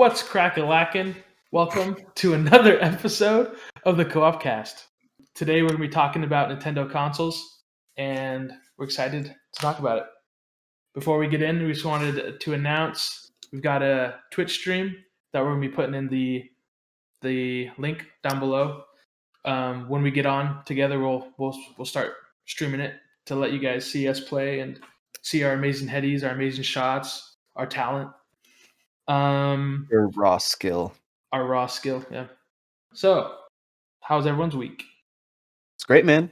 What's crack-a-lackin'? Welcome to another episode of the Co-OpCast. Today we're going to be talking about Nintendo consoles, and we're excited to talk about it. Before we get in, we just wanted to announce we've got a Twitch stream that we're going to be putting in the link down below. When we get on together, we'll start streaming it to let you guys see us play and see our amazing headies, our amazing shots, our talent. Your raw skill. Our raw skill, yeah. So, how's everyone's week? It's great, man.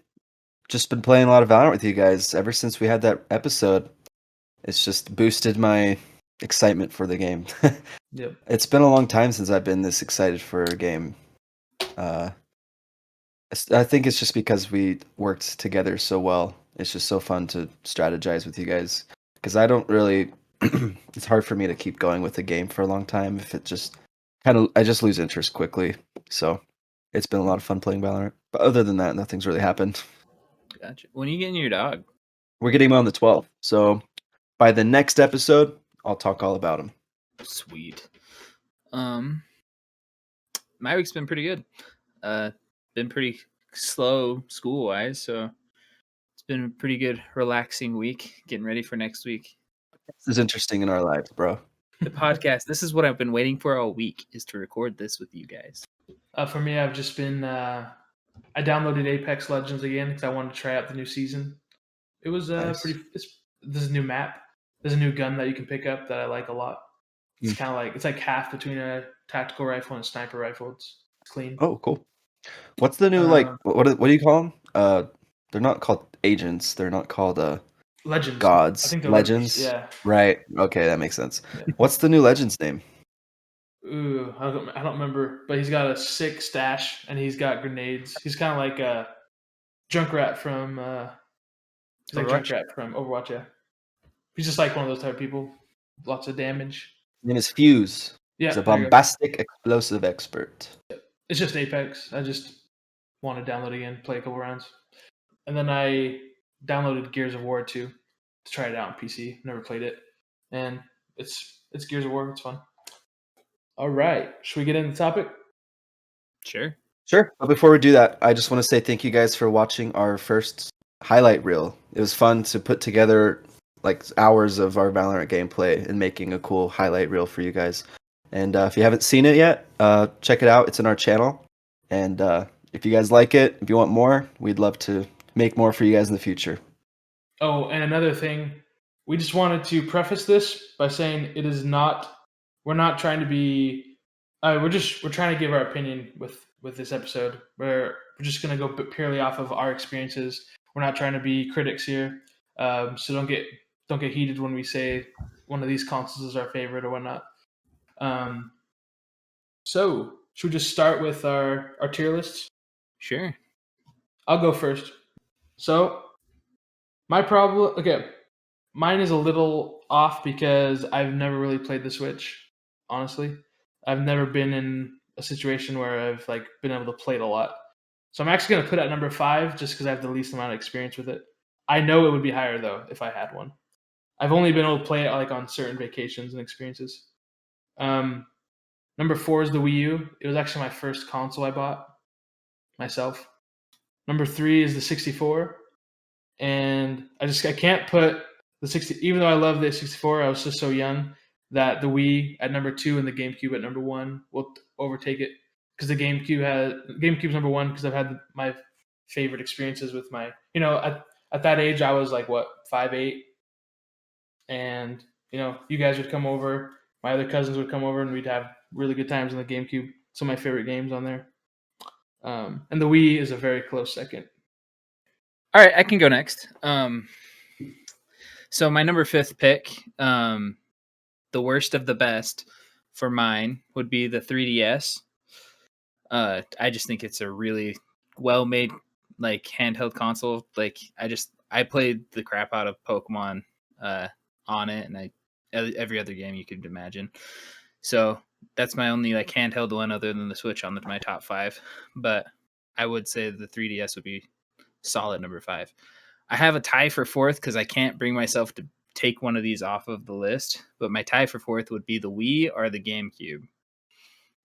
Just been playing a lot of Valorant with you guys ever since we had that episode. It's just boosted my excitement for the game. Yep. It's been a long time since I've been this excited for a game. I think it's just because we worked together so well. It's just so fun to strategize with you guys. Because I don't really... it's hard for me to keep going with a game for a long time if it just... I just lose interest quickly. So it's been a lot of fun playing Valorant. But other than that, nothing's really happened. Gotcha. When are you getting your dog? We're getting him on the 12th. So by the next episode, I'll talk all about him. Sweet. My week's been pretty good. Been pretty slow school-wise, so it's been a pretty good, relaxing week. Getting ready for next week. This is interesting in our lives, bro. The podcast. This is what I've been waiting for all week, is to record this with you guys. For me, I've just been... I downloaded Apex Legends again because I wanted to try out the new season. It was Nice. There's a new map. There's a new gun that you can pick up that I like a lot. It's kind of like... It's like half between a tactical rifle and a sniper rifle. It's clean. Oh, cool. What's the new, what do you call them? They're not called agents. They're not called Legends. gods. I think they're Legends? Yeah. Right. Okay, that makes sense. Yeah. What's the new Legends name? Ooh, I don't remember, but he's got a sick stash and he's got grenades. He's kind of like a Junkrat from Overwatch. Yeah, he's just like one of those type of people. Lots of damage. His name is Fuse. Yeah, He's a there you go. bombastic explosive expert. It's just Apex. I just want to download again, play a couple rounds, and then I downloaded Gears of War 2 to try it out on PC. Never played it, and it's Gears of War. It's fun. All right, should we get into the topic? Sure. But before we do that, I just want to say thank you guys for watching our first highlight reel. It was fun to put together like hours of our Valorant gameplay and making a cool highlight reel for you guys. And if you haven't seen it yet, check it out. It's in our channel. And if you guys like it, if you want more, we'd love to make more for you guys in the future. Oh, and another thing, we just wanted to preface this by saying it is not... We're not trying to be... we're trying to give our opinion with this episode. We're just going to go purely off of our experiences. We're not trying to be critics here. So don't get heated when we say one of these consoles is our favorite or whatnot. So should we just start with our tier lists? Sure. I'll go first. So my problem... Okay, mine is a little off because I've never really played the Switch. Honestly, I've never been in a situation where I've like been able to play it a lot. So I'm actually going to put it at number 5 just because I have the least amount of experience with it. I know it would be higher though if I had one. I've only been able to play it like on certain vacations and experiences. Number 4 is the Wii U. It was actually my first console I bought myself. Number 3 is the 64. And I can't put the 60, even though I love the 64, I was just so young that the Wii at number 2 and the GameCube at number 1 will overtake it, because the GameCube's number 1 because I've had my favorite experiences with my, at that age I was like 5'8", and you guys would come over, my other cousins would come over, and we'd have really good times on the GameCube. Some of my favorite games on there, and the Wii is a very close second. All right, I can go next. So my number 5th pick, the worst of the best for mine would be the 3DS. I just think it's a really well-made like handheld console. Like I played the crap out of Pokemon on it, and every other game you could imagine. So that's my only like handheld one other than the Switch on my top 5. But I would say the 3DS would be solid number 5. I have a tie for 4th because I can't bring myself to take one of these off of the list, but my tie for 4th would be the Wii or the GameCube.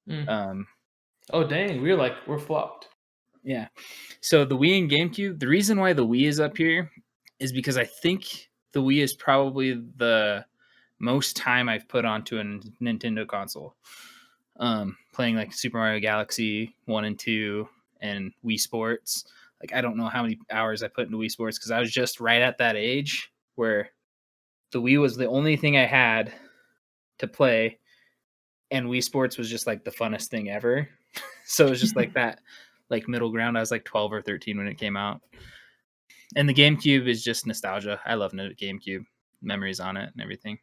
Mm. Oh dang, we're flopped. Yeah. So the Wii and GameCube, the reason why the Wii is up here is because I think the Wii is probably the most time I've put onto a Nintendo console. Playing like Super Mario Galaxy 1 and 2 and Wii Sports. Like I don't know how many hours I put into Wii Sports because I was just right at that age where the Wii was the only thing I had to play, and Wii Sports was just like the funnest thing ever. So it was just like that like middle ground. I was like 12 or 13 when it came out. And the GameCube is just nostalgia. I love GameCube, memories on it and everything.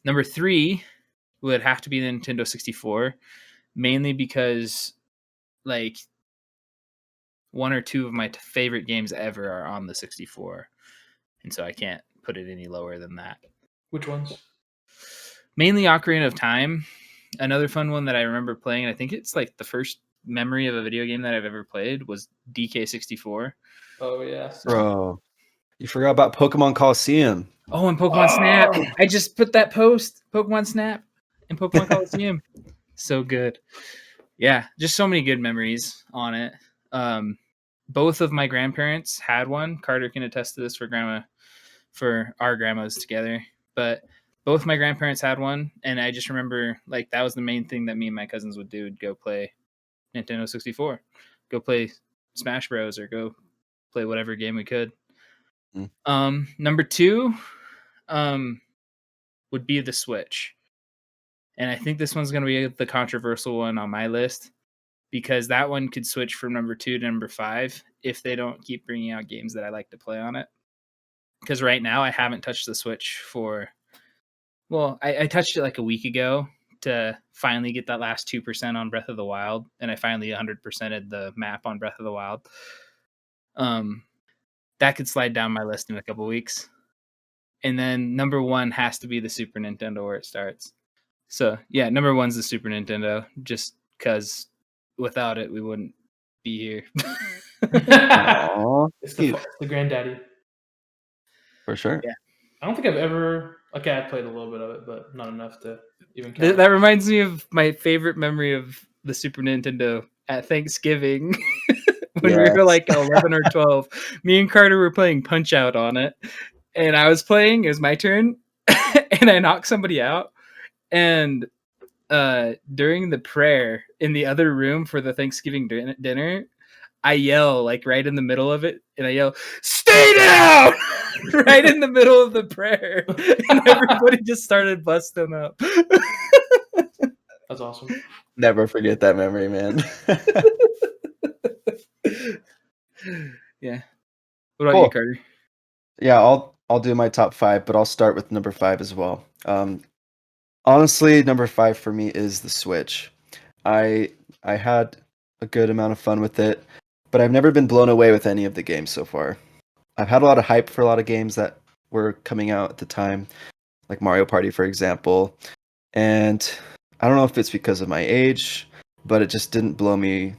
Number 3 would have to be the Nintendo 64, mainly because like 1 or 2 of my favorite games ever are on the 64. And so I can't put it any lower than that. Which ones? Mainly Ocarina of Time. Another fun one that I remember playing, I think it's like the first memory of a video game that I've ever played, was DK64. Oh yeah, Bro, you forgot about Pokemon Coliseum. Oh, and Pokemon Snap. I just put that post, Pokemon Snap and Pokemon Coliseum. So good. Yeah, just so many good memories on it. Both of my grandparents had one. Carter can attest to this for our grandmas together. But both my grandparents had one, and I just remember like that was the main thing that me and my cousins would do: would go play Nintendo 64, go play Smash Bros, or go play whatever game we could. Number 2 would be the Switch. And I think this one's going to be the controversial one on my list, because that one could switch from number 2 to number 5 if they don't keep bringing out games that I like to play on it. Because right now I haven't touched the Switch I touched it like a week ago to finally get that last 2% on Breath of the Wild, and I finally 100%ed the map on Breath of the Wild. That could slide down my list in a couple weeks. And then number 1 has to be the Super Nintendo, where it starts. So yeah, number 1's the Super Nintendo, just because without it we wouldn't be here. Aww, it's the granddaddy. For sure. Yeah. I don't think I've ever. Okay, I played a little bit of it, but not enough to even count. That reminds me of my favorite memory of the Super Nintendo at Thanksgiving. When we were like 11 or 12, me and Carter were playing Punch Out on it, and I was playing. It was my turn, and I knocked somebody out. And during the prayer in the other room for the Thanksgiving dinner, I yell like right in the middle of it, and I yell, "Stay down!" right in the middle of the prayer, and everybody just started busting up. That's awesome. Never forget that memory, man. Yeah. What about you, Carter? Yeah, I'll do my top 5, but I'll start with number 5 as well. Honestly, number 5 for me is the Switch. I had a good amount of fun with it, but I've never been blown away with any of the games so far. I've had a lot of hype for a lot of games that were coming out at the time, like Mario Party, for example. And I don't know if it's because of my age, but it just didn't blow me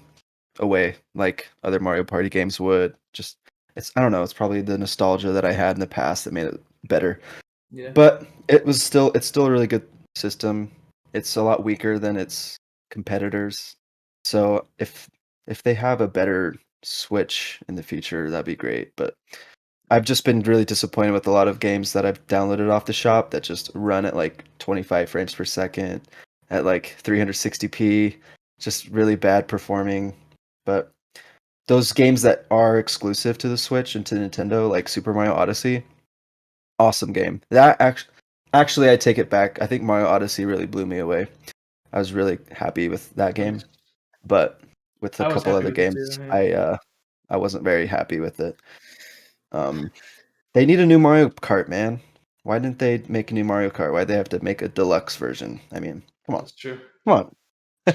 away like other Mario Party games would. I don't know, it's probably the nostalgia that I had in the past that made it better. Yeah. But it's still a really good system. It's a lot weaker than its competitors. So if they have a better Switch in the future, that'd be great. But I've just been really disappointed with a lot of games that I've downloaded off the shop that just run at like 25 frames per second at like 360p, just really bad performing. But those games that are exclusive to the Switch and to Nintendo, like Super Mario Odyssey, awesome game. That actually I take it back. I think Mario Odyssey really blew me away. I was really happy with that game. But with a couple other games, I wasn't very happy with it. They need a new Mario Kart, man. Why didn't they make a new Mario Kart? Why'd they have to make a deluxe version? I mean, come on. That's true. Come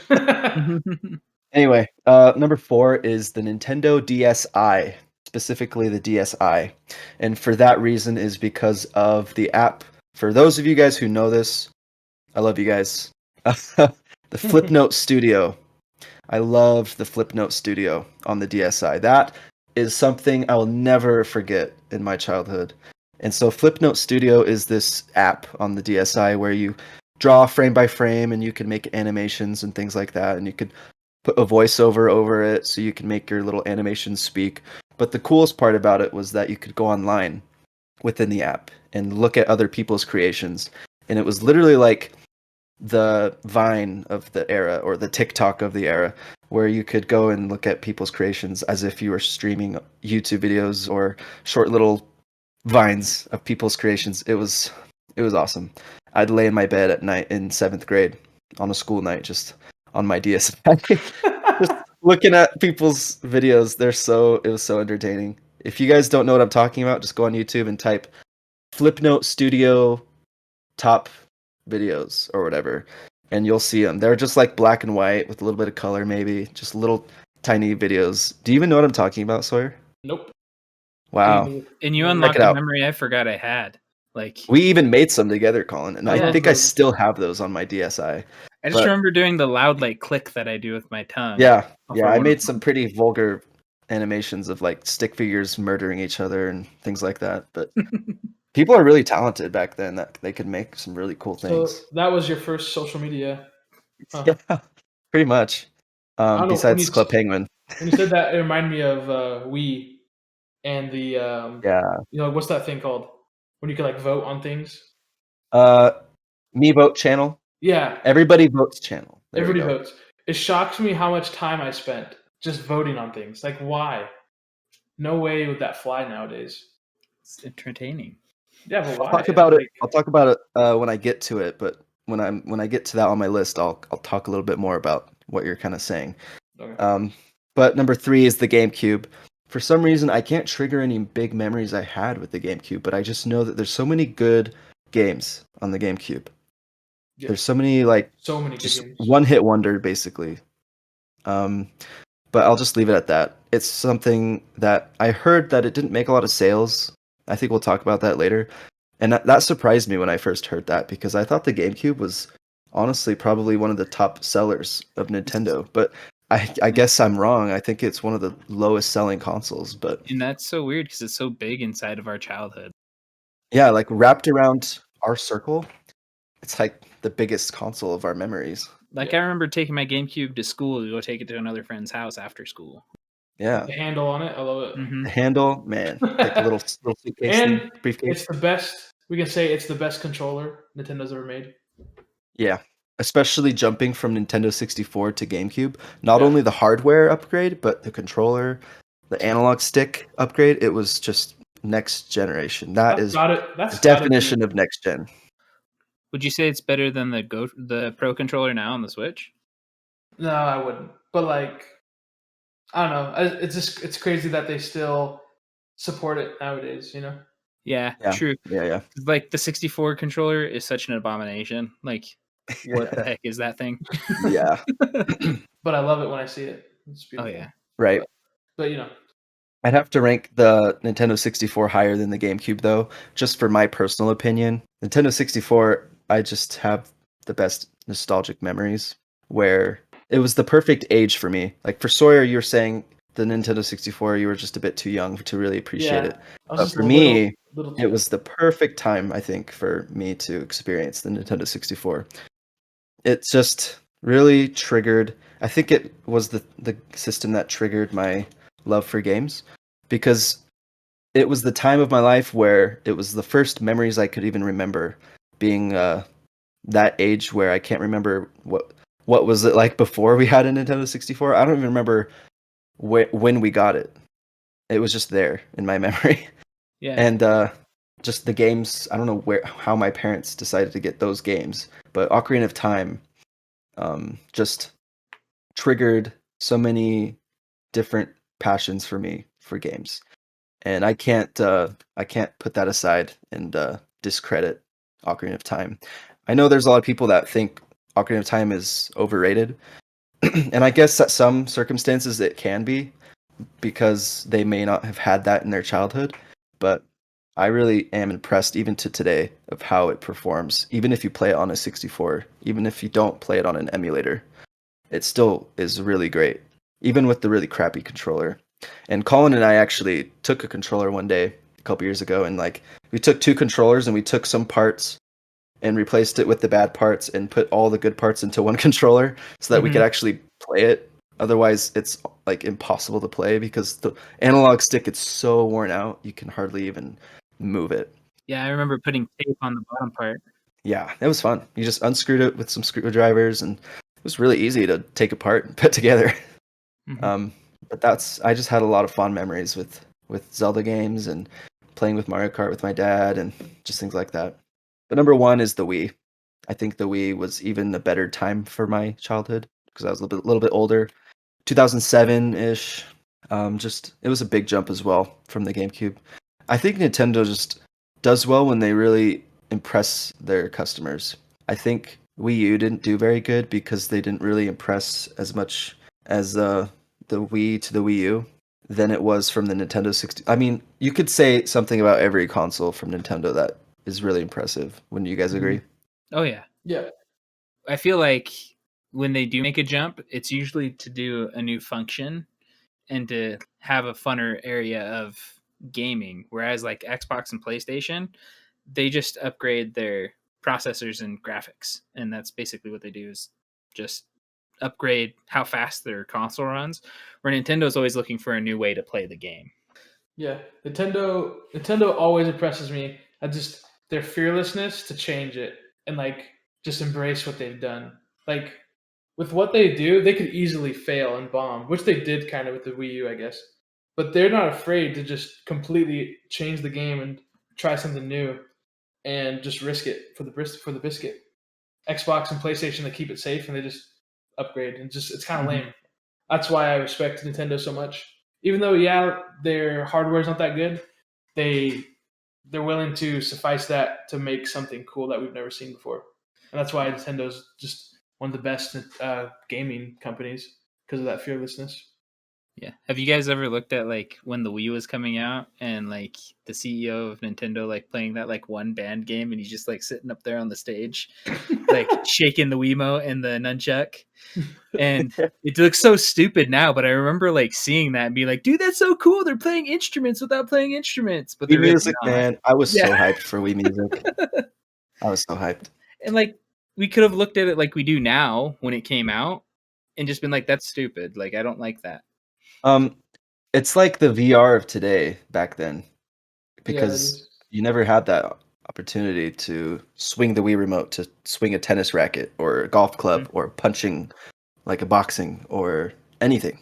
on. Anyway, number 4 is the Nintendo DSi, specifically the DSi. And for that reason is because of the app. For those of you guys who know this, I love you guys. The Flipnote Studio. I love the Flipnote Studio on the DSi. That is something I will never forget in my childhood. And so Flipnote Studio is this app on the DSi where you draw frame by frame, and you could make animations and things like that, and you could put a voiceover over it so you can make your little animations speak. But the coolest part about it was that you could go online within the app and look at other people's creations. And it was literally like the Vine of the era or the TikTok of the era, where you could go and look at people's creations as if you were streaming YouTube videos or short little vines of people's creations. It was awesome. I'd lay in my bed at night in 7th grade on a school night, just on my DSi, just looking at people's videos. It was so entertaining. If you guys don't know what I'm talking about, just go on YouTube and type Flipnote Studio top videos or whatever, and you'll see them. They're just like black and white with a little bit of color, maybe just little tiny videos. Do you even know what I'm talking about, Sawyer? Nope. Wow. And you Check unlocked it a out. memory I forgot I had. Like, We even made some together, Colin, and I I love think I those. still have those on my DSi. I just but- remember doing the loud like click that I do with my tongue. Yeah, before I one of made some them. pretty vulgar animations of like stick figures murdering each other and things like that. But people are really talented back then that they could make some really cool So things. that was your first social media. Huh. Yeah, pretty much. I don't know, Besides Club Penguin. when you said that, it reminded me of Wii and the Yeah. what's that thing called when you can like vote on things? Me Vote channel. Yeah, Everybody Votes channel. There we everybody go. votes. It shocks me how much time I spent just voting on things. Like, why? No way would that fly nowadays. It's entertaining. Yeah, but why? I'll talk about it. Like, I'll talk about it when I get to it. But when I get to that on my list, I'll talk a little bit more about what you're kind of saying. okay. But number 3 is the GameCube. For some reason, I can't trigger any big memories I had with the GameCube, but I just know that there's so many good games on the GameCube. Yeah. There's so many like So many good just games. one-hit wonder, basically. But I'll just leave it at that. It's something that I heard that it didn't make a lot of sales. I think we'll talk about that later. And that surprised me when I first heard that, because I thought the GameCube was honestly probably one of the top sellers of Nintendo. But I guess I'm wrong. I think it's one of the lowest selling consoles. But And that's so weird because it's so big inside of our childhood. yeah, like wrapped around our circle, it's like the biggest console of our memories. Like, I remember taking my GameCube to school to go take it to another friend's house after school. Yeah. The handle on it, I love it. Mhm. The handle, man, like the little suitcase And thing, briefcase. it's the best. We can say it's the best controller Nintendo's ever made. Yeah, especially jumping from Nintendo 64 to GameCube. Not Yeah. only the hardware upgrade, but the controller, the analog stick upgrade. It was just next generation. That is That's the definition of next gen. Would you say it's better than the Pro controller now on the Switch? No, I wouldn't. But like, I don't know. It's crazy that they still support it nowadays. You know. Yeah, Yeah. true. Yeah. Like, the 64 controller is such an abomination. Like, what the heck is that thing? Yeah. But I love it when I see it. It's Oh beautiful. yeah. Right. But you know, I'd have to rank the Nintendo 64 higher than the GameCube, though, just for my personal opinion. Nintendo 64, I just have the best nostalgic memories, where it was the perfect age for me. Like for Sawyer, you were saying the Nintendo 64, you were just a bit too young to really appreciate yeah, it. I was But just for a me, little it was the perfect time, I think, for me to experience the Nintendo 64. It just really triggered. I think it was the system that triggered my love for games, because it was the time of my life where it was the first memories I could even remember, being that age where I can't remember what was it like before we had a Nintendo 64. I don't even remember when we got it. It was just there in my memory. Yeah. And just the games, I don't know how my parents decided to get those games, but Ocarina of Time just triggered so many different passions for me for games. And I can't put that aside and discredit Ocarina of Time. I know there's a lot of people that think Ocarina of Time is overrated, and I guess at some circumstances it can be, because they may not have had that in their childhood. But I really am impressed, even to today, of how it performs. Even if you play it on a 64, even if you don't play it on an emulator, it still is really great, even with the really crappy controller. And Colin and I actually took a controller one day a couple years ago, and like we took two controllers and we took some parts and replaced it with the bad parts and put all the good parts into one controller so that we could actually play it. Otherwise, it's like impossible to play because the analog stick gets so worn out, you can hardly even move it. Yeah, I remember putting tape on the bottom part. Yeah, it was fun. You just unscrewed it with some screwdrivers, and it was really easy to take apart and put together. But I just had a lot of fond memories with Zelda games and playing with Mario Kart with my dad and just things like that. But number one is the Wii. I think the Wii was even a better time for my childhood because I was a little bit older. 2007-ish. It was a big jump as well from the GameCube. I think Nintendo just does well when they really impress their customers. I think Wii U didn't do very good because they didn't really impress as much as the Wii to the Wii U than it was from the Nintendo 60. I mean, you could say something about every console from Nintendo that is really impressive. Wouldn't you guys agree? Oh yeah. Yeah. I feel like when they do make a jump, it's usually to do a new function and to have a funner area of gaming. Whereas like Xbox and PlayStation, they just upgrade their processors and graphics, and that's basically what they do is just upgrade how fast their console runs. Where Nintendo's always looking for a new way to play the game. Yeah, Nintendo always impresses me. Their fearlessness to change it and like just embrace what they've done. Like with what they do, they could easily fail and bomb, which they did kind of with the Wii U, I guess. But they're not afraid to just completely change the game and try something new and just risk it for the biscuit. Xbox and PlayStation, they keep it safe and they just upgrade and just it's kind of lame. That's why I respect Nintendo so much. Even though their hardware is not that good, they're willing to suffice that to make something cool that we've never seen before, and that's why Nintendo's just one of the best gaming companies because of that fearlessness. Yeah. Have you guys ever looked at like when the Wii was coming out and like the CEO of Nintendo like playing that like one band game and he's just like sitting up there on the stage, like shaking the Wiimote and the nunchuck? And it looks so stupid now, but I remember like seeing that and be like, dude, that's so cool. They're playing instruments without playing instruments. But Wii they're really Music, not. man. I was so Yeah. hyped for Wii Music. I was so hyped. And like we could have looked at it like we do now when it came out and just been like, that's stupid. Like I don't like that. It's like the VR of today back then because is. you never had that opportunity to swing the Wii remote to swing a tennis racket or a golf club or punching like a boxing or anything.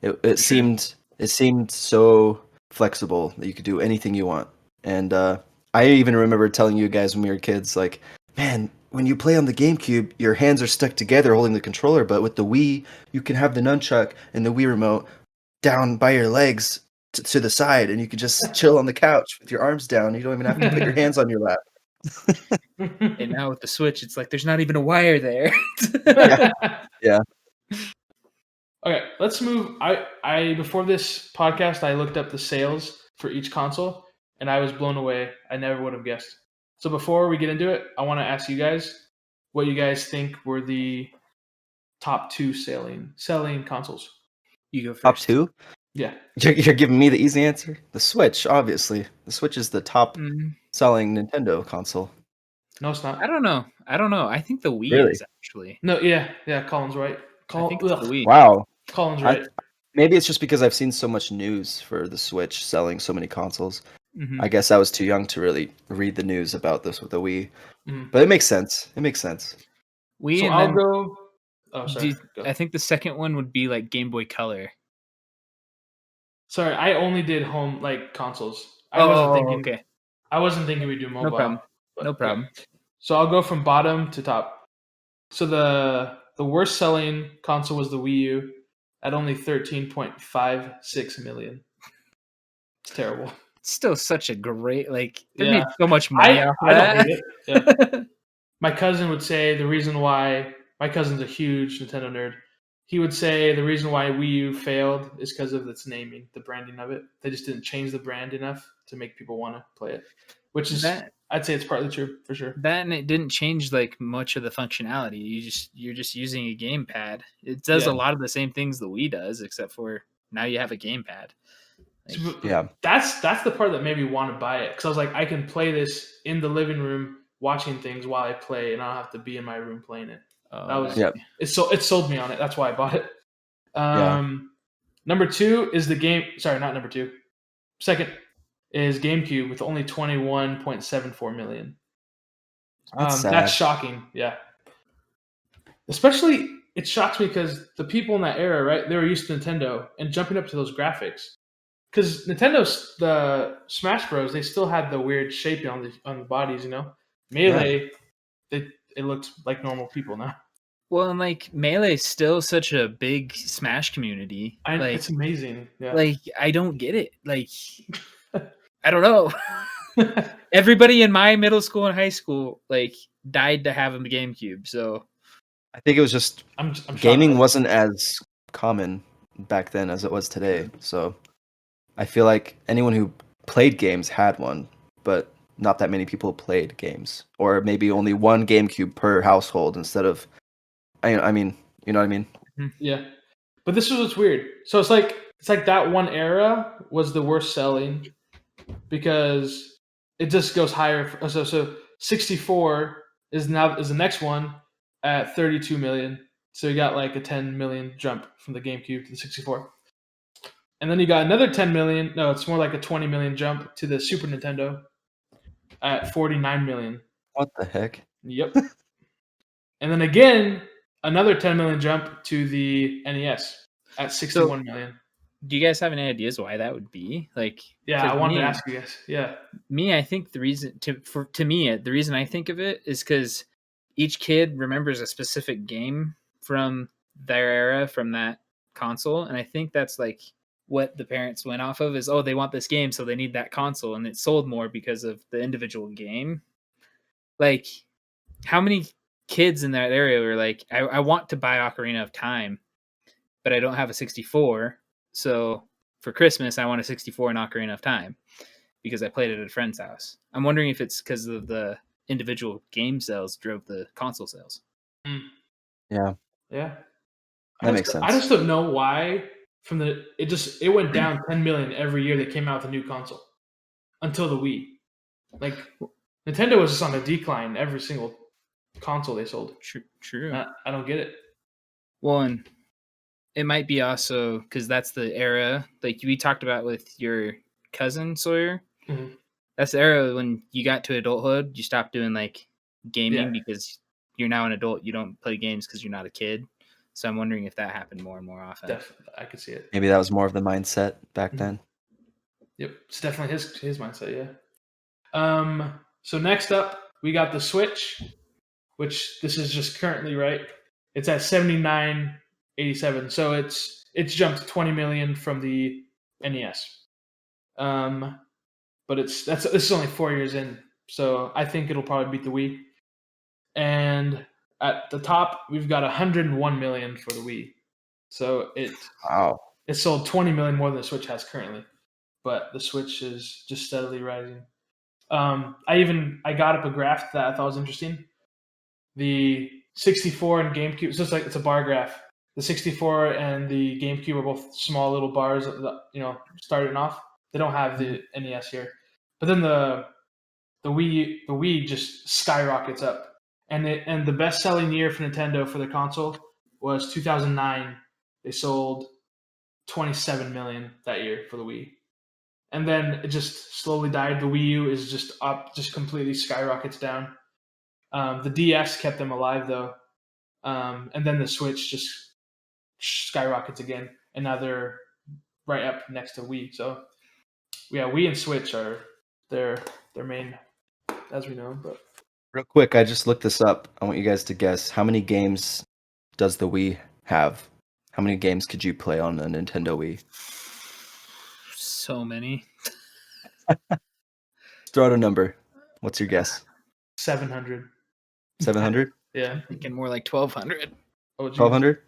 It seemed so flexible that you could do anything you want. And I even remember telling you guys when we were kids, like, man, when you play on the GameCube, your hands are stuck together holding the controller, but with the Wii, you can have the nunchuck and the Wii remote down by your legs to the side, and you can just chill on the couch with your arms down. You don't even have to put your hands on your lap. And now with the Switch, it's like there's not even a wire there. Yeah. Okay, let's move. I before this podcast, I looked up the sales for each console, and I was blown away. I never would have guessed. So before we get into it, I want to ask you guys what you guys think were the top two selling consoles. You go first. Top two? Yeah. You're giving me the easy answer? The Switch, obviously. The Switch is the top selling Nintendo console. No, it's not. I don't know. I think the Wii Really? is actually. No, yeah, Colin's right. I think it's the Wii. Wow. Colin's right. Maybe it's just because I've seen so much news for the Switch selling so many consoles. I guess I was too young to really read the news about this with the Wii. But it makes sense. Wii, so and I'll then go. Oh, sorry. Go. I think the second one would be like Game Boy Color. Sorry, I only did home like consoles. I wasn't thinking. Okay. I wasn't thinking we'd do mobile. No problem. Okay. So I'll go from bottom to top. So the worst selling console was the Wii U at only 13.56 million. It's terrible. It's still such a great they made so much money off of I that. don't hate it. Yeah. My cousin would say the reason why my cousin's a huge Nintendo nerd. He would say the reason why Wii U failed is because of its naming, the branding of it. They just didn't change the brand enough to make people want to play it, which is I'd say it's partly true for sure. That and it didn't change like much of the functionality. You're just using a gamepad. It does a lot of the same things the Wii does, except for now you have a gamepad. That's the part that made me want to buy it because I was like, I can play this in the living room watching things while I play, and I don't have to be in my room playing it. That was Yep. it sold me on it. That's why I bought it. Yeah. Number 2 is the game. Sorry, not number 2. Second is GameCube with only 21.74 million. That's sad. That's shocking. Yeah. Especially, it shocks me because the people in that era, right, they were used to Nintendo and jumping up to those graphics. Because Nintendo's the Smash Bros, they still had the weird shape on the bodies, you know. Melee, it looked like normal people now. Well, and like Melee's still such a big Smash community. It's amazing. Yeah. Like I don't get it. Like I don't know. Everybody in my middle school and high school like died to have a GameCube. So I think it was just I'm shocked gaming by that. wasn't as common back then as it was today. So I feel like anyone who played games had one, but not that many people played games, or maybe only one GameCube per household instead of. I mean, you know what I mean? Yeah. But this is what's weird. So it's like that one era was the worst selling because it just goes higher. So 64 is the next one at 32 million. So you got like a 10 million jump from the GameCube to the 64. And then you got another 10 million. No, it's more like a 20 million jump to the Super Nintendo at 49 million. What the heck? Yep. And then again, another 10 million jump to the NES at 61 million. Do you guys have any ideas why that would be? Like, Yeah, I wanted to ask you guys. Yeah. Me, I think the reason to me, the reason I think of it is because each kid remembers a specific game from their era, from that console, and I think that's like what the parents went off of is, oh, they want this game, so they need that console, and it sold more because of the individual game. Like, how many kids in that area were like, I want to buy Ocarina of Time, but I don't have a 64, so for Christmas I want a 64 and Ocarina of Time because I played it at a friend's house. I'm wondering if it's because of the individual game sales drove the console sales. Yeah. Yeah. That makes sense. I just don't know why it went down 10 million every year they came out with a new console until the Wii. Like Nintendo was just on a decline every single console they sold. True. I don't get it. Well, and it might be also because that's the era, like we talked about with your cousin Sawyer. Mm-hmm. That's the era when you got to adulthood, you stopped doing like gaming because you're now an adult. You don't play games because you're not a kid. So I'm wondering if that happened more and more often. Definitely, I could see it. Maybe that was more of the mindset back then. Yep, it's definitely his mindset. Yeah. So next up, we got the Switch, which this is just currently right. It's at 79.87, so it's jumped 20 million from the NES. But this is only 4 years in, so I think it'll probably beat the Wii. And at the top, we've got 101 million for the Wii. So it sold 20 million more than the Switch has currently, but the Switch is just steadily rising. I got up a graph that I thought was interesting. The 64 and GameCube, it's just like it's a bar graph. The 64 and the GameCube are both small little bars, starting off. They don't have the NES here, but then the Wii just skyrockets up. And the best selling year for Nintendo for the console was 2009. They sold 27 million that year for the Wii. And then it just slowly died. The Wii U is just up, just completely skyrockets down. The DS kept them alive though. And then the Switch just skyrockets again. And now they're right up next to Wii. So yeah, Wii and Switch are their main, as we know. But real quick, I just looked this up. I want you guys to guess how many games does the Wii have? How many games could you play on a Nintendo Wii? So many. Throw out a number. What's your guess? 700. 700? Yeah. I'm thinking more like 1,200. 1,200?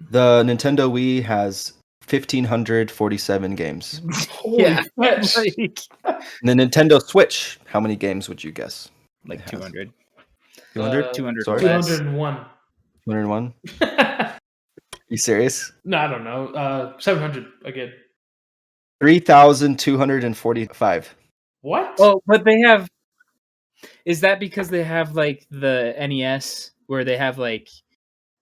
The Nintendo Wii has 1,547 games. Holy fetch. The Nintendo Switch, how many games would you guess? Like 200. 200? 200. Sorry? 201. 201? You serious? No, I don't know. 700 again. 3,245. What? Oh, but they have Is that because they have like the NES where they have like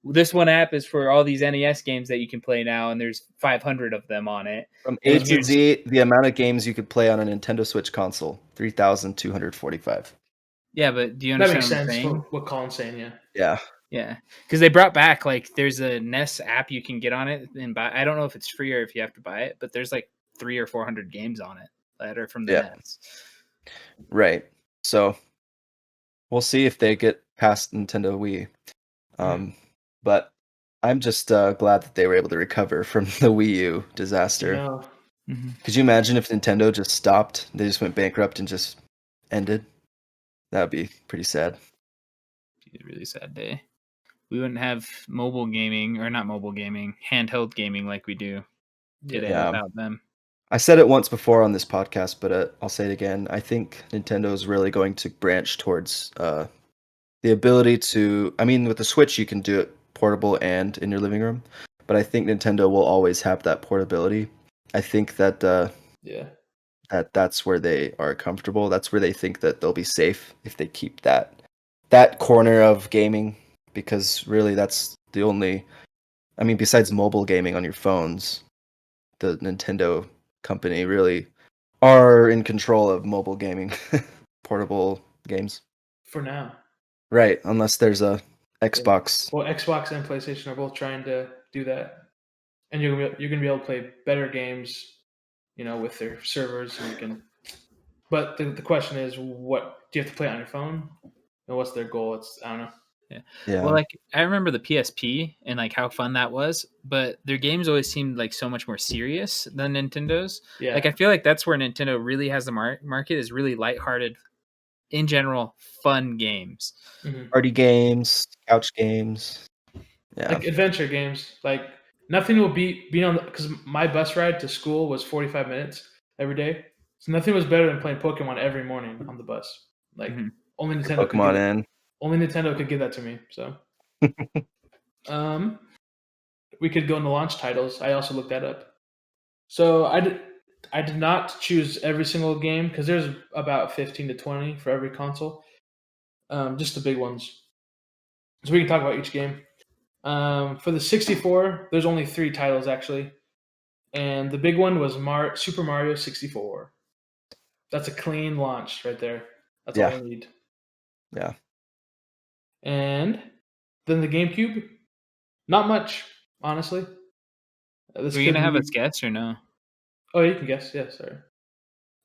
this one app is for all these NES games that you can play now, and there's 500 of them on it. From And A then to Z, the amount of games you could play on a Nintendo Switch console, 3,245. Yeah, but do you That understand makes what I'm sense. saying? What Colin's saying, yeah. Yeah. Yeah, because they brought back like there's a NES app you can get on it and buy. I don't know if it's free or if you have to buy it, but there's like 300 or 400 games on it that are from the Yeah. NES. Right. So we'll see if they get past Nintendo Wii. But I'm just glad that they were able to recover from the Wii U disaster. No. Could you imagine if Nintendo just stopped? They just went bankrupt and just ended? That would be pretty sad. It's a really sad day. We wouldn't have mobile gaming, or not mobile gaming, handheld gaming like we do today Yeah. without them. I said it once before on this podcast, but I'll say it again. I think Nintendo is really going to branch towards the ability to. I mean, with the Switch, you can do it portable and in your living room, but I think Nintendo will always have that portability. I think that Yeah. that's where they are comfortable. That's where they think that they'll be safe if they keep that corner of gaming, because really that's the only. I mean, besides mobile gaming on your phones, the Nintendo company really are in control of mobile gaming, portable games. For now. Right, unless there's a Xbox. Well, Xbox and PlayStation are both trying to do that, and you're gonna be able to play better games, with their servers. And you can. But the question is, what do you have to play it on your phone? And what's their goal? I don't know. Yeah. Well, like I remember the PSP and like how fun that was, but their games always seemed like so much more serious than Nintendo's. Yeah. Like I feel like that's where Nintendo really has the market is really lighthearted, in general, fun games. Party games, couch games. Yeah. Like adventure games. Like nothing will beat being on because my bus ride to school was 45 minutes every day. So nothing was better than playing Pokemon every morning on the bus. Like only Nintendo could Pokemon in. Only Nintendo could give that to me. So we could go into launch titles. I also looked that up. So I did not choose every single game because there's about 15 to 20 for every console. Just the big ones. So we can talk about each game. For the 64, there's only 3 titles actually, and the big one was Super Mario 64. That's a clean launch right there. That's all we need. Yeah. And then the GameCube, not much, honestly. Are you gonna have us guess or no? Oh, you can guess. Yeah, sorry.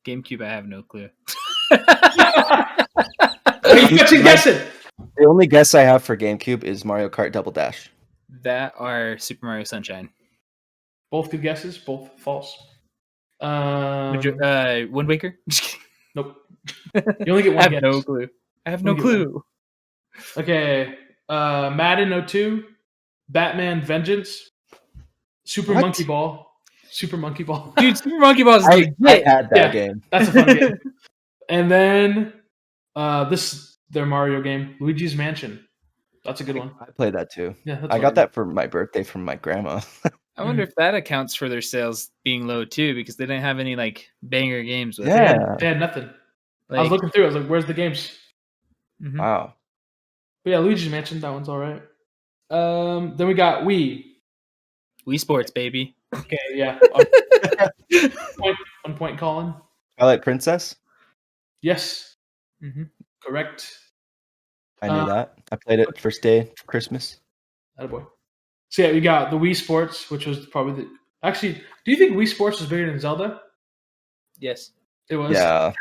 GameCube, I have no clue. Are you guessing? The only guess I have for GameCube is Mario Kart Double Dash. That are Super Mario Sunshine. Both good guesses, both false. Wind Waker? Just kidding. Nope. You only get one guess. No clue. I have no clue. Okay. Madden 02, Batman Vengeance, Super Monkey Ball. Super Monkey Ball. Dude, Super Monkey Ball is I had that game. That's a fun game. And then their Mario game, Luigi's Mansion. That's a good one. I played that too. Yeah, I got that for my birthday from my grandma. I wonder if that accounts for their sales being low too, because they didn't have any like banger games with They had nothing. Like, I was looking through. I was like, "Where's the games?" Wow. But yeah, Luigi's Mansion. That one's all right. Then we got Wii. Wii Sports, baby. Okay, yeah. 1 point, Colin. Twilight Princess? Yes. Correct. I knew that. I played it first day for Christmas. Attaboy. So yeah, we got the Wii Sports, which was probably actually, do you think Wii Sports was bigger than Zelda? Yes. It was. Yeah.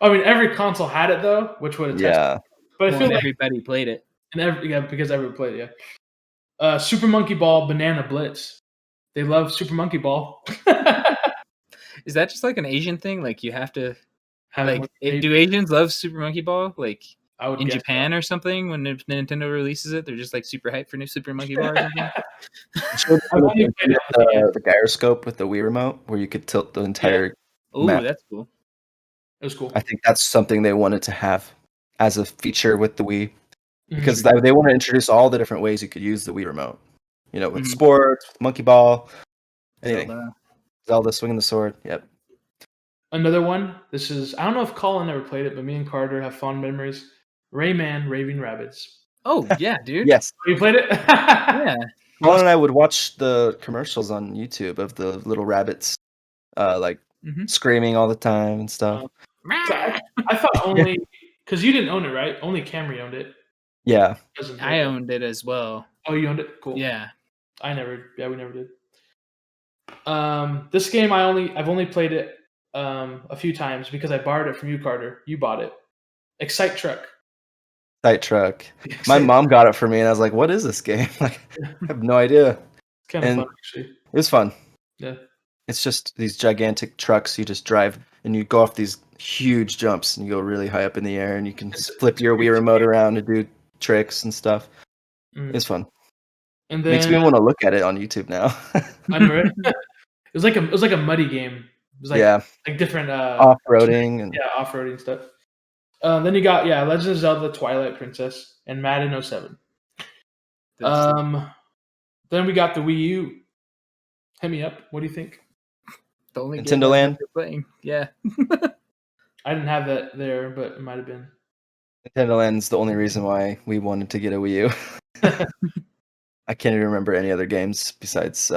I mean, every console had it though, which would attest. Yeah. But I feel like everybody played it. Because everyone played it, yeah. Super Monkey Ball, Banana Blitz. They love Super Monkey Ball. Is that just like an Asian thing? Like you have to Have do Asians love Super Monkey Ball? Like I would in guess Japan so. or something when Nintendo releases it, they're just like super hyped for new Super Monkey Ball or something. The gyroscope with the Wii remote where you could tilt the entire map. That's cool. It was cool. I think that's something they wanted to have as a feature with the Wii, because they want to introduce all the different ways you could use the Wii remote. You know, with sports, with Monkey Ball, anything. Zelda swinging the sword. Yep. Another one. This is I don't know if Colin ever played it, but me and Carter have fond memories. Rayman Raving Rabbids. Oh yeah, dude. Yes. Oh, you played it? Yeah. Colin and I would watch the commercials on YouTube of the little rabbits, like Mhm. screaming all the time and stuff. So I thought only because you didn't own it, right? Only Camry owned it. Yeah. Doesn't I owned it as well. Oh, you owned it? Cool. Yeah. I never. Yeah, we never did. This game I've only played it a few times because I borrowed it from you, Carter. You bought it. Excite Truck. Tight truck. My Excite mom got it for me, and I was like, "What is this game?" Like, I have no idea. It's kind of And fun, actually. it was fun. Yeah. It's just these gigantic trucks you just drive, and you go off these huge jumps, and you go really high up in the air, and you can flip your Wii remote around and do tricks and stuff. Mm. It's fun. And Makes me then want to look at it on YouTube now. I know, right? It was like a muddy game. It was like Yeah, like different off-roading and yeah, off-roading stuff. Then you got Legend of Zelda: Twilight Princess and Madden 07. Then we got the Wii U. Hit me up. What do you think? The only Nintendo game I Land. remember playing. Yeah. I didn't have that there, but it might have been. Nintendo Land's the only reason why we wanted to get a Wii U. I can't even remember any other games besides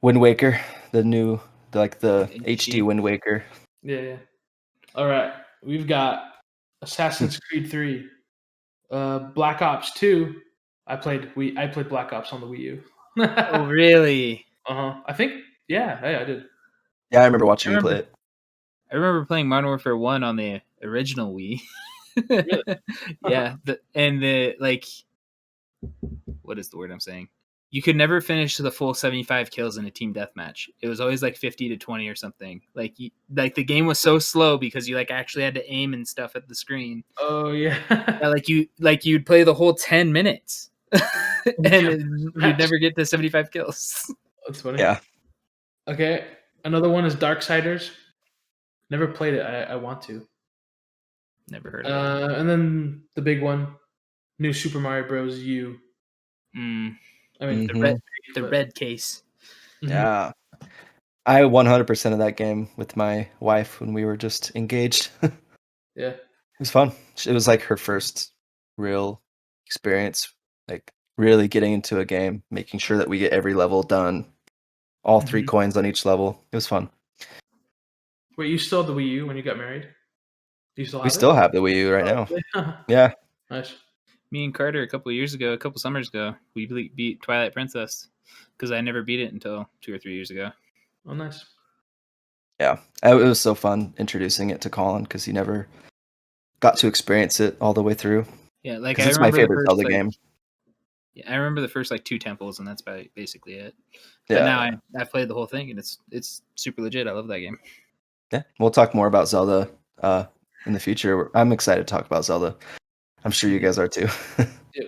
Wind Waker, the HD Wind Waker. Yeah. All right, we've got Assassin's Creed 3, Black Ops 2. I played Black Ops on the Wii U. Oh really? I think yeah, I did. Yeah, I remember watching you play it. I remember playing Modern Warfare 1 on the original Wii. Really? Yeah, what is the word I'm saying? You could never finish the full 75 kills in a team deathmatch. It was always like 50 to 20 or something. Like the game was so slow because you like actually had to aim and stuff at the screen. Oh yeah. Yeah, you'd play the whole 10 minutes and you'd never get to 75 kills. That's funny. Yeah. Okay, another one is Darksiders. Never played it. I want to. Never heard of it. And then the big one, New Super Mario Bros. U. I mean, The red case. Yeah. I 100% of that game with my wife when we were just engaged. Yeah. It was fun. It was like her first real experience, like really getting into a game, making sure that we get every level done, all 3 coins on each level. It was fun. Wait, you still have the Wii U when you got married? Do you still have We still have the Wii U right now. now. Yeah. Nice. Me and Carter a couple summers ago, we beat Twilight Princess because I never beat it until 2 or 3 years ago. Oh, nice. Yeah. It was so fun introducing it to Colin because he never got to experience it all the way through. Yeah, like it's my favorite Zelda game. Yeah, I remember the first 2 temples, and that's basically it. Yeah. But now I've played the whole thing, and it's super legit. I love that game. Yeah, we'll talk more about Zelda in the future. I'm excited to talk about Zelda. I'm sure you guys are too. Yep.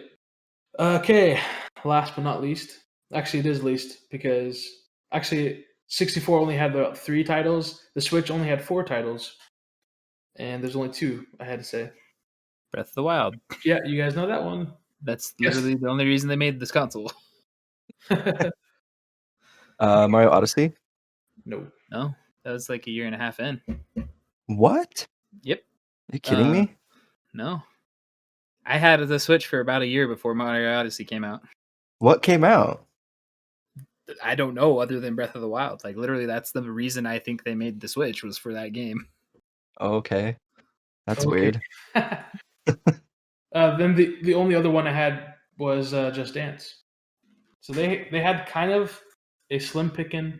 Okay, last but not least. Actually, it is least because 64 only had about 3 titles. The Switch only had 4 titles, and there's only 2. I had to say. Breath of the Wild. Yeah, you guys know that one. That's literally the only reason they made this console. Mario Odyssey? No, that was like a year and a half in. What? Yep. Are you kidding me? No. I had the Switch for about a year before Mario Odyssey came out. What came out? I don't know, other than Breath of the Wild. Like literally, that's the reason I think they made the Switch was for that game. Okay, that's weird. Then the only other one I had was Just Dance. So they had kind of a slim picking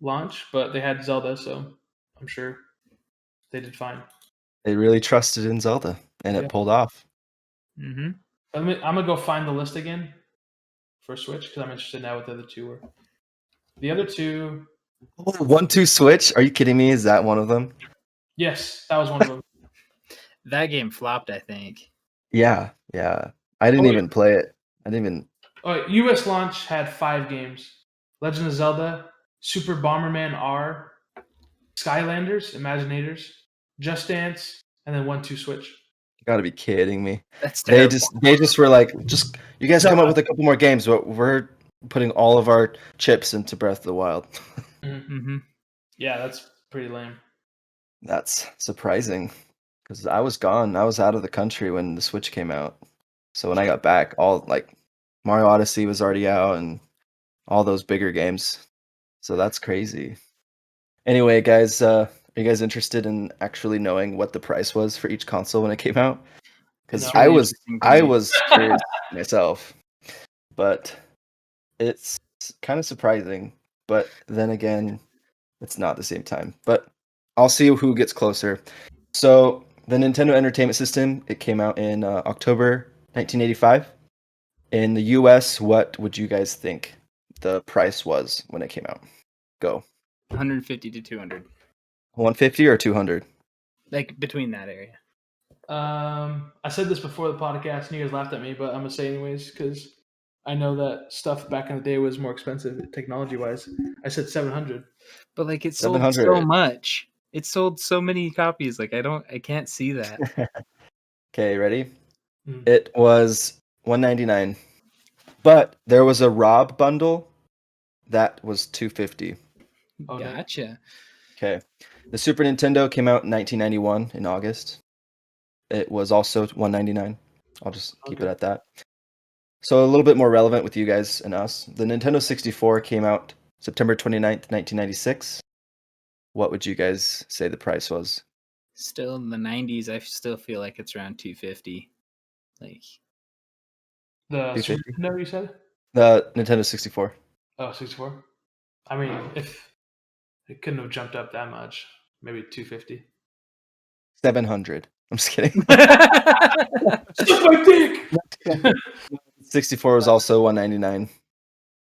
launch, but they had Zelda, so I'm sure they did fine. They really trusted in Zelda, and it pulled off. Mm-hmm. I'm gonna go find the list again for Switch because I'm interested now what the other 2 were. The other 2. Oh, 1-2 Switch? Are you kidding me? Is that one of them? Yes, that was one of them. That game flopped, I think. Yeah. I didn't even play it. I didn't even. U.S. launch had 5 games: Legend of Zelda, Super Bomberman R, Skylanders, Imaginators, Just Dance, and then 1-2 Switch. You got to be kidding me. That's terrible. They just were like, just you guys come up with a couple more games, but we're putting all of our chips into Breath of the Wild. Mm-hmm. Yeah, that's pretty lame. That's surprising because I was gone. I was out of the country when the Switch came out. So when I got back, all like Mario Odyssey was already out and all those bigger games. So that's crazy. Anyway, guys, are you guys interested in actually knowing what the price was for each console when it came out? Because It's No. really interesting to I me. was curious myself, but it's kind of surprising. But then again, it's not at the same time. But I'll see who gets closer. So the Nintendo Entertainment System, it came out in October 1985. In the US, what would you guys think the price was when it came out? Go. 150 to 200, 150 or 200? like between that area. I said this before the podcast, and you guys laughed at me, but I'm gonna say anyways because I know that stuff back in the day was more expensive technology-wise. I said 700. But like it sold so 700. much. It sold so many copies. Like I can't see that. Okay, ready? Mm. It was 199. But there was a Rob bundle that was 250. Oh, dang. Gotcha. Okay. The Super Nintendo came out in 1991 in August. It was also 199. I'll just keep it Okay. at that. So a little bit more relevant with you guys and us. The Nintendo 64 came out September 29th, 1996. What would you guys say the price was? Still in the 90s, I still feel like it's around 250. Like The Super 250? Nintendo, you said? The Nintendo 64. Oh, 64. I mean, if it couldn't have jumped up that much, maybe 250. 700. I'm just kidding. Suck my dick. 64 was also 199.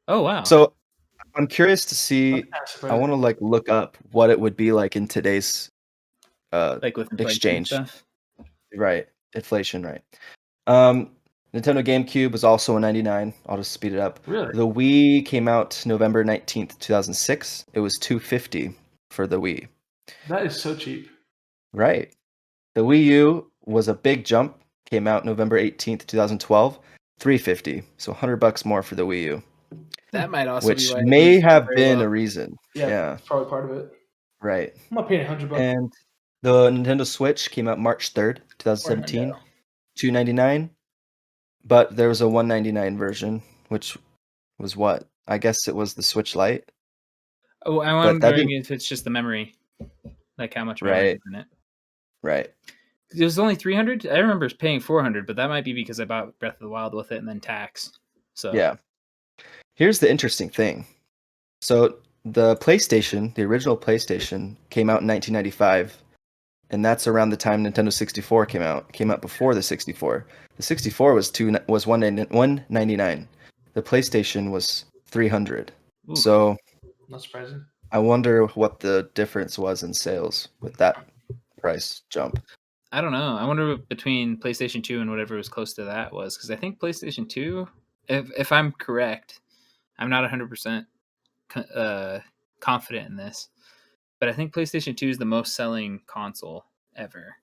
Oh wow. So I'm curious to That's see. kinda I surprising. want to like look up what it would be like in today's Like with inflation exchange. stuff. Right, inflation. Right. Um, Nintendo GameCube was also 199. I'll just speed it up. Really? The Wii came out November 19th, 2006. It was 250 for the Wii. That is so cheap. Right. The Wii U was a big jump. Came out November 18th, 2012. 350. So $100 more for the Wii U, That might also be which why it may didn't do have very been well. a reason. Yeah, Yeah. that's probably part of it. Right. I'm not paying $100. And the Nintendo Switch came out March 3rd, 2017. Orlando. $299. But there was a $199 version, which was what? I guess it was the Switch Lite. Oh, I'm But that wondering didn't. if it's just the memory, like how much memory Right. is in it. Right. It was only 300. I remember paying 400, but that might be because I bought Breath of the Wild with it and then tax. So Yeah. Here's the interesting thing. So the PlayStation, the original PlayStation, came out in 1995, and that's around the time Nintendo 64 came out. It came out before the 64. The 64 was 199. The PlayStation was 300. oof. So Not surprising. I wonder what the difference was in sales with that price jump. I don't know. I wonder what between PlayStation 2 and whatever was close to that was, because I think PlayStation 2, if I'm correct, I'm not 100% confident in this, but I think PlayStation 2 is the most selling console ever.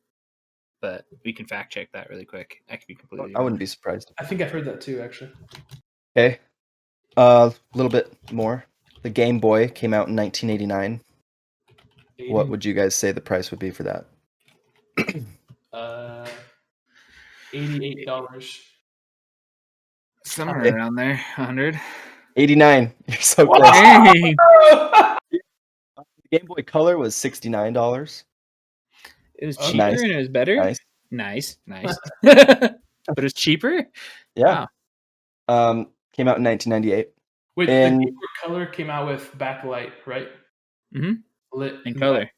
But we can fact check that really quick. I could be completely I wrong. wouldn't be surprised. I think I've heard that too, actually. Okay. A little bit more. The Game Boy came out in 1989. What would you guys say the price would be for that? $88. Somewhere Okay. around there, 100. 89. You're so close. Dang. The Game Boy Color was $69. It was Oh, cheaper nice. and it was better. Nice. Nice. But it was cheaper. Yeah. Wow. Came out in 1998. Wait, the And Game Boy Color came out with backlight, right? Mhm. Lit In the color. back-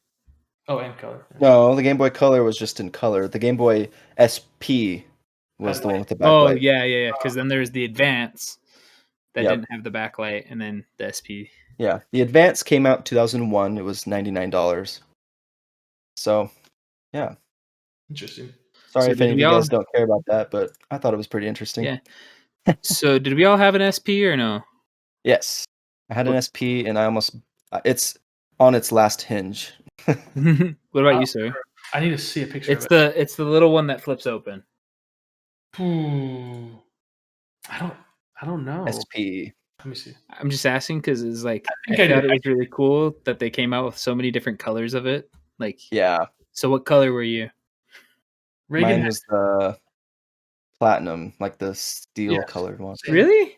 Oh, and color. no, the Game Boy Color was just in color. The Game Boy SP was the one with the Oh backlight. yeah. Because then there's the Advance that Yep. didn't have the backlight, and then the SP. Yeah. The Advance came out in 2001. It was $99. So, yeah. Interesting. Sorry So if any did of we you all? guys don't care about that, but I thought it was pretty interesting. Yeah. So did we all have an SP or no? Yes. I had an What- SP and I almost it's on its last hinge. What about you, sir? I need to see a picture It's of it. the little one that flips open. Ooh. I don't know. SP. Let me see. I'm just asking because it's like I think I thought do. it was really cool that they came out with so many different colors of it. Like, Yeah, so what color were you? Reagan mine had, was the platinum, like the steel Yes. colored one. Same. Really?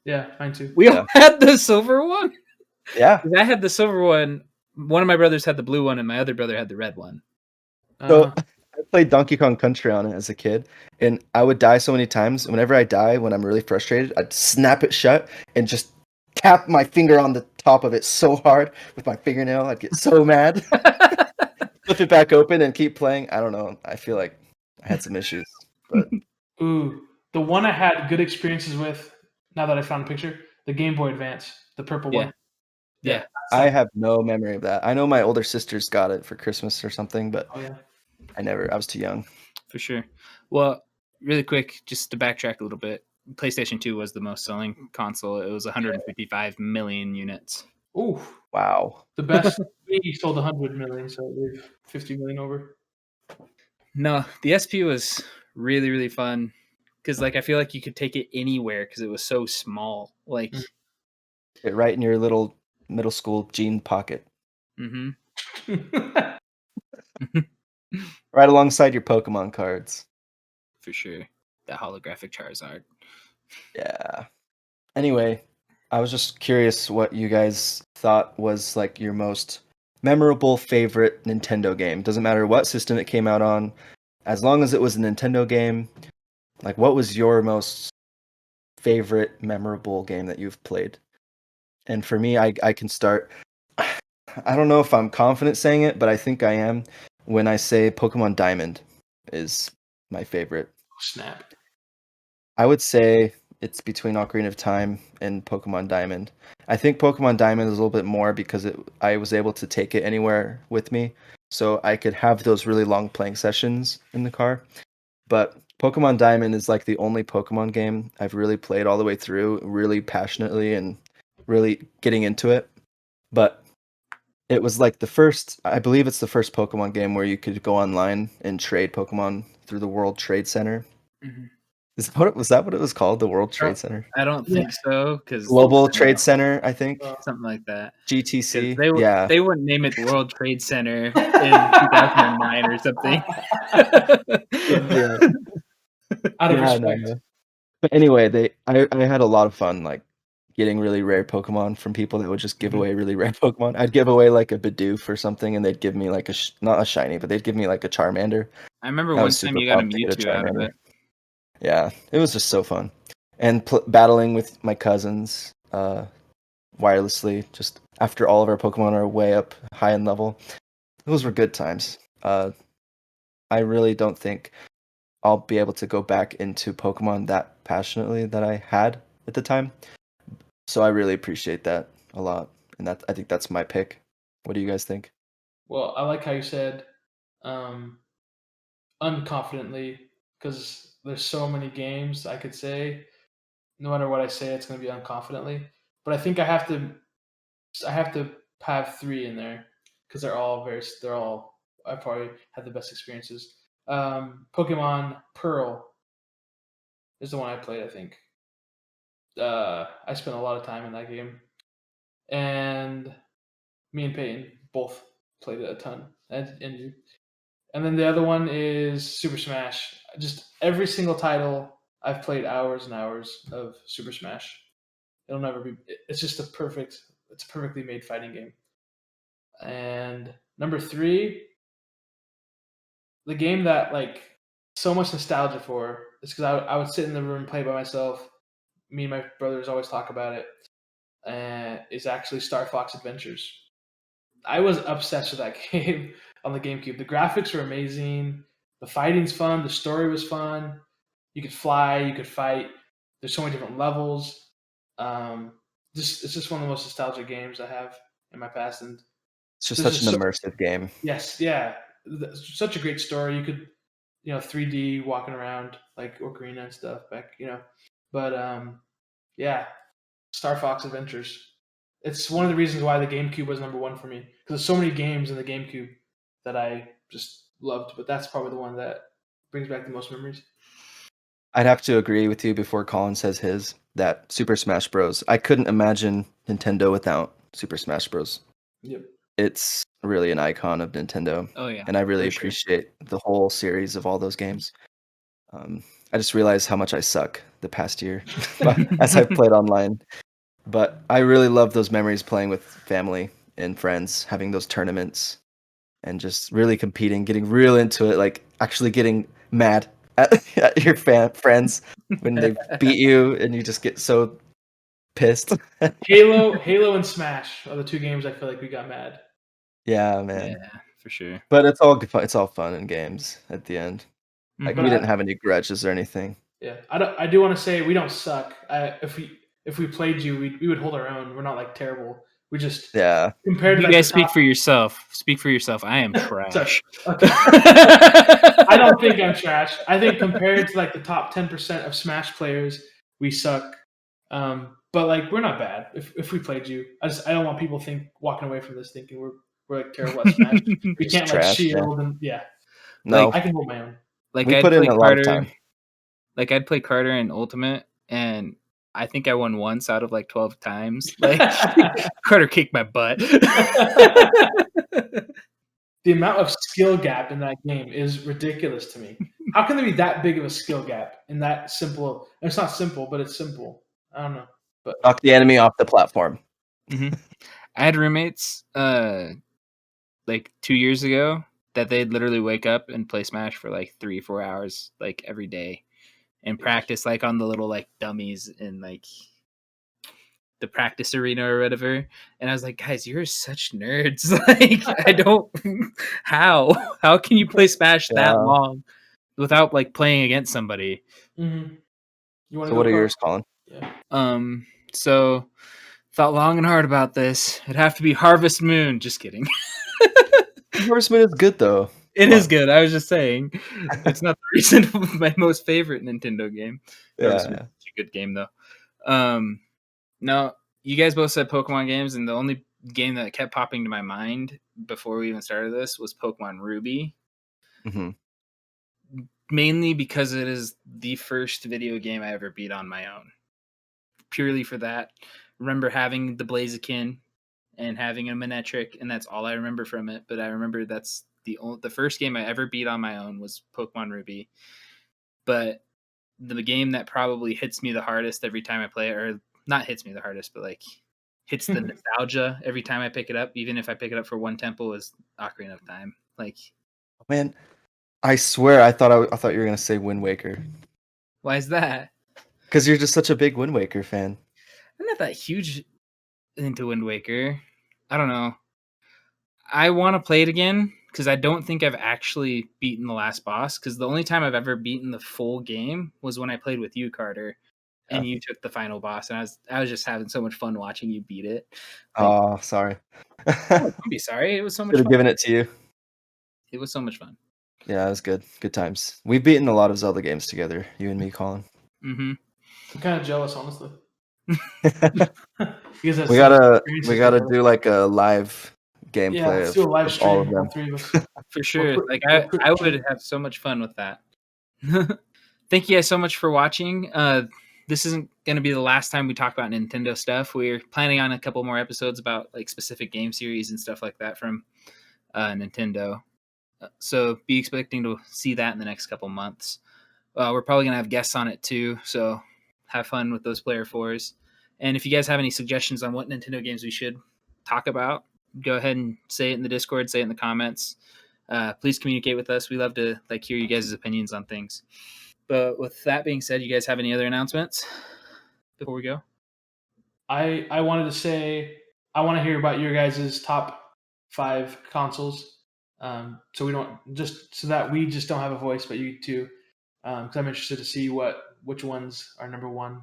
Yeah, mine too. We all had the silver one. Yeah. 'Cause I had the silver one. One of my brothers had the blue one, and my other brother had the red one. So I played Donkey Kong Country on it as a kid, and I would die so many times. Whenever I die, when I'm really frustrated, I'd snap it shut and just tap my finger on the top of it so hard with my fingernail. I'd get so mad. Flip it back open and keep playing. I don't know. I feel like I had some issues, but Ooh, the one I had good experiences with. Now that I found a picture, the Game Boy Advance, the purple Yeah. one. Yeah. I have no memory of that. I know my older sisters got it for Christmas or something, but Oh yeah. I was too young. For sure. Well, really quick, just to backtrack a little bit, PlayStation 2 was the most selling console. It was 155 million units. Ooh, Wow. the best. He sold 100 million, so we've 50 million over. No, the SP was really, really fun because, like, I feel like you could take it anywhere because it was so small. Like, Get right in your little middle school jean pocket, mm-hmm. right alongside your Pokemon cards. For sure. That holographic Charizard. Yeah. Anyway, I was just curious what you guys thought was like your most memorable favorite Nintendo game. Doesn't matter what system it came out on, as long as it was a Nintendo game. Like, what was your most favorite memorable game that you've played? And for me, I can start. I don't know if I'm confident saying it, but I think I am when I say Pokemon Diamond is my favorite. Snap. I would say it's between Ocarina of Time and Pokemon Diamond. I think Pokemon Diamond is a little bit more because I was able to take it anywhere with me, so I could have those really long playing sessions in the car. But Pokemon Diamond is like the only Pokemon game I've really played all the way through, really passionately and really getting into it. But it was like I believe it's the first Pokemon game where you could go online and trade Pokemon through the World Trade Center. Mm-hmm. Was that what it was called? The World Trade Center? I don't think so because Global Trade Center, I think. something like that. GTC. They Yeah. they wouldn't name it the World Trade Center in 2009 or something. Yeah. Out of Yeah, respect. no. But anyway, I had a lot of fun like getting really rare Pokemon from people that would just give Mhm. away really rare Pokemon. I'd give away like a Bidoof or something, and they'd give me like not a shiny, but they'd give me like a Charmander. I remember I one was time super you got a pumped to get a Mewtwo out of Charmander. it. Yeah, it was just so fun, and battling with my cousins wirelessly. Just after all of our Pokemon are way up high in level, those were good times. I really don't think I'll be able to go back into Pokemon that passionately that I had at the time. So I really appreciate that a lot, and I think that's my pick. What do you guys think? Well, I like how you said unconfidently, because there's so many games I could say. No matter what I say, it's going to be unconfidently. But I think I have to have three in there because they're all I probably had the best experiences. Pokemon Pearl is the one I played. I think I spent a lot of time in that game, and me and Peyton both played it a ton, and then the other one is Super Smash. Just every single title I've played hours and hours of Super Smash. It'll never be. It's just it's a perfectly made fighting game. And number three, the game that like so much nostalgia for is because I would sit in the room and play by myself. Me and my brothers always talk about it. And is actually Star Fox Adventures. I was obsessed with that game on the GameCube. The graphics were amazing. The fighting's fun. The story was fun. You could fly. You could fight. There's so many different levels. Um, it's just one of the most nostalgic games I have in my past, and It's just there's such an just immersive game. yes, yeah, such a great story. You could 3D walking around like Ocarina and stuff back. But yeah, Star Fox Adventures. It's one of the reasons why the GameCube was number one for me because there's so many games in the GameCube that I just loved. But that's probably the one that brings back the most memories. I'd have to agree with you before Colin says his that Super Smash Bros. I couldn't imagine Nintendo without Super Smash Bros. Yep. it's really an icon of Nintendo. Oh yeah, And I really for sure. appreciate the whole series of all those games. I just realized how much I suck the past year as I've played online. But I really love those memories playing with family and friends, having those tournaments and just really competing, getting real into it, like actually getting mad at your friends when they beat you and you just get so pissed. Halo and Smash are the two games I feel like we got mad. Yeah, man. Yeah, for sure. But it's all fun. It's all fun and games at the end. Like Mhm. we didn't have any grudges or anything. Yeah, I do want to say we don't suck. If we played you, we would hold our own. We're not like terrible. We just Yeah. compared to You like guys the speak top. for yourself. Speak for yourself. I am Sorry. trash. Okay. I don't think I'm trash. I think compared to like the top 10% of Smash players, we suck. But like we're not bad. If we played you, I don't want people walking away from this thinking we're like terrible at Smash. We Just can't like trash, yeah. shield and yeah. No, I can hold my own. Like we I'd put in play a lot of Carter. time. Like I'd play Carter in Ultimate, and I think I won once out of like 12 times. Like Carter kicked my butt. The amount of skill gap in that game is ridiculous to me. How can there be that big of a skill gap in that simple? It's not simple, but it's simple. I don't know. But Knock the enemy off the platform. I had roommates like 2 years ago that they'd literally wake up and play Smash for like 3-4 hours like every day and practice like on the little like dummies in like the practice arena or whatever. And I was like, guys, you're such nerds. Like I don't how can you play Smash Yeah. that long without like playing against somebody? mm-hmm. You want So to what go are Carl? yours, Colin? Yeah. So thought long and hard about this. It'd have to be Harvest Moon. Just kidding. Harvest Moon is good though. It Come is on. good. I was just saying. It's not the reason my most favorite Nintendo game. Harvest Moon Yeah. is a good game though. No, you guys both said Pokemon games, and the only game that kept popping to my mind before we even started this was Pokemon Ruby. hmm Mainly because it is the first video game I ever beat on my own. Purely for that. Remember having the Blaziken and having a Manectric, and that's all I remember from it. But I remember that's the first game I ever beat on my own was Pokemon Ruby. But the game that probably hits me the hardest every time I play it, or not hits me the hardest, but like hits the nostalgia every time I pick it up, even if I pick it up for one temple, is Ocarina of Time. Like, Man, I swear I thought you were gonna say Wind Waker why is that? because you're just such a big Wind Waker fan. I'm not that huge into Wind Waker. I don't know. I want to play it again because I don't think I've actually beaten the last boss. Because the only time I've ever beaten the full game was when I played with you, Carter, and Yeah. you took the final boss, and I was just having so much fun watching you beat it. Oh, sorry. Oh, don't be sorry. It was so much Should have fun. given it to you. It was so much fun. Yeah, it was good. Good times. We've beaten a lot of Zelda games together, you and me, Colin. Mm-hmm. I'm kind of jealous, honestly. we gotta do do like a live Yeah, gameplay let's do a live of all stream, of all them. three of us. For sure. Like we're I pretty- would have so much fun with that. Thank you guys so much for watching. This isn't going to be the last time we talk about Nintendo stuff. We're planning on a couple more episodes about like specific game series and stuff like that from Nintendo. So be expecting to see that in the next couple months. We're probably going to have guests on it too. So have fun with those player fours. And if you guys have any suggestions on what Nintendo games we should talk about, go ahead and say it in the Discord, say it in the comments. Please communicate with us. We love to like hear you guys' opinions on things. But with that being said, you guys have any other announcements before we go? I wanted to say I want to hear about your guys' top 5 consoles. So we don't so that we just don't have a voice, but you too. Because I'm interested to see which ones are number 1.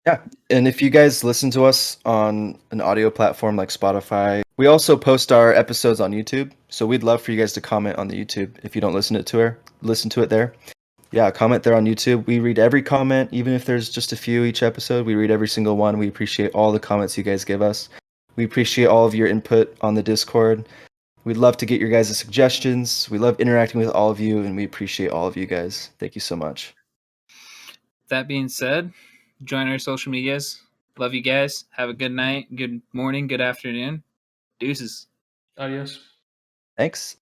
Yeah, and if you guys listen to us on an audio platform like Spotify, we also post our episodes on YouTube. So we'd love for you guys to comment on the YouTube if you don't listen to it there. Yeah, comment there on YouTube. We read every comment, even if there's just a few each episode. We read every single one. We appreciate all the comments you guys give us. We appreciate all of your input on the Discord. We'd love to get your guys' suggestions. We love interacting with all of you, and we appreciate all of you guys. Thank you so much. That being said, join our social medias. Love you guys. Have a good night, good morning, good afternoon. Deuces. Adios. Thanks.